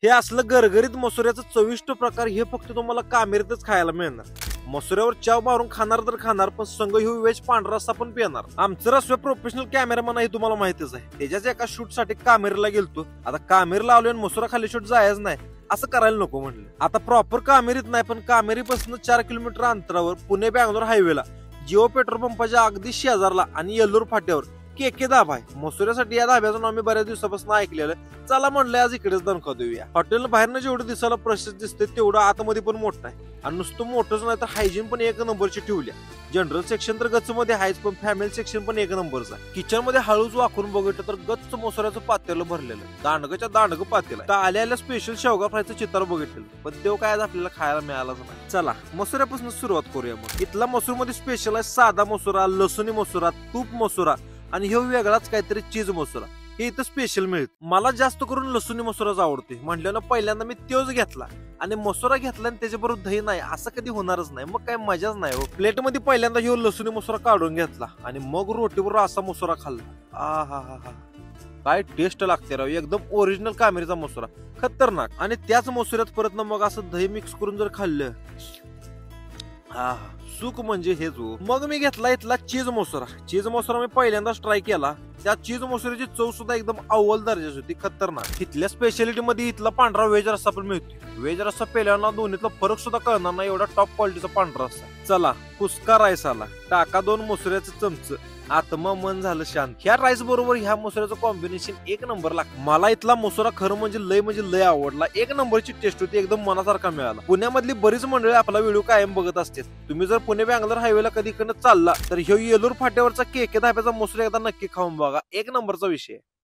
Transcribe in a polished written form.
हे असलं गरगरीत मसुऱ्याचं चविष्ट प्रकार हे फक्त तुम्हाला कामेरीतच खायला मिळणार. मसुऱ्यावर चाव मारून खाणार तर खाणार, पण संघ ह्यो वेज पांढरा रस्सा पण पिणार. आमचं रस्सा प्रोफेशनल कॅमेरामन आहे, तुम्हाला माहितीच आहे. त्याच्याच एका शूट साठी कामेरीला गेलतो. आता कामेरीला आलोय आणि मसुरा खाली शूट जायच नाही असं करायला नको म्हणलं. आता प्रॉपर कामेरीत नाही, पण कामेरीपासून 4 किलोमीटर अंतरावर पुणे बँगलोर हायवेला जिओ पेट्रोल पंपाच्या अगदी शेजारला आणि येल्लूर फाट्यावर केके धाबा आहे. मसुऱ्यासाठी या धाब्याचं नाव मी बऱ्याच दिवसापासून ऐकलेलं. चला म्हणलं आज इकडेच दणका देऊया. हॉटेल बाहेरनं जेवढं दिसायला प्रशस्त दिसते तेवढं आतमध्ये पण मोठं आहे. आणि नुसतं मोठंच नाही तर हायजीन पण एक नंबरची ठेवल्या. जनरल सेक्शन तर गच्च मध्ये आहेच, पण फॅमिली सेक्शन पण एक नंबरचा आहे. किचन मध्ये हळूच वाकून बघितलं तर गच्च मसुऱ्याचं पातेलं भरलेलं, दांडगच्या दांडग पातेलं. तर आल्या स्पेशल शेवगा फ्रायचं चित्र बघितलेलं, पण तेव्हा काय आपल्याला खायला मिळालाच नाही. चला मसुऱ्यापासून सुरुवात करूया मग. इथला मसूर मध्ये स्पेशल आहे साधा मसुरा, लसुणी मसुरा, तूप मसुरा आणि हे वेगळाच काहीतरी चीज मसुरा. हे इथं स्पेशल मिळत. मला जास्त करून लसुणी मसुराच आवडते. म्हटल्यानं पहिल्यांदा मी तोच घेतला आणि मसुरा घेतला आणि त्याच्याबरोबर दही नाही असं कधी होणारच नाही. मग काय मजाच नाही हो. प्लेट मध्ये पहिल्यांदा ह्यो लसुणी मसुरा काढून घेतला आणि मग रोटीवर असा मसुरा खाल्ला. आ हा हा हा, काय टेस्ट लागते राव. एकदम ओरिजिनल कामेरीचा मसुरा, खतरनाक. आणि त्याच मसुऱ्यात परत ना मग असं दही मिक्स करून जर खाल्लं, हा सुख म्हणजे हेच हो. मग मी घेतला इथला चीज मसुरा. चीज मसुरा मी पहिल्यांदाच ट्राय केला. त्या चीज मसुऱ्याची चव सुद्धा एकदम अव्वल दर्जाची होती, खतरनाक. इथल्या स्पेशालिटी मध्ये इथला पांढरा व्हेज रस्सा पण मिळतो. व्हेज रस्सा पेल्याना दोन्हीतला फरक सुद्धा कळणार नाही, एवढा टॉप क्वालिटीचा पांढरा रस्सा. चला कुस्का राईस आला. टाका 2 मसुऱ्याचं चमच. आत्मा मन झालं शांत. ह्या राईस बरोबर ह्या मसुऱ्याचं कॉम्बिनेशन एक नंबर लागतं. मला इथला मसुरा खरं म्हणजे लय आवडला. एक नंबरची टेस्ट होती, एकदम मनासारखा मिळाला. पुण्यामधली बरीच मंडळी आपला व्हिडिओ कायम बघत असते. तुम्ही जर पुणे बँगलोर हायवेला कधी चालला तर ह्यो येलूर फाट्यावरचा केके धाब्याचा मसुरा एकदा नक्की खाऊन बघा. एक नंबरचा विषय.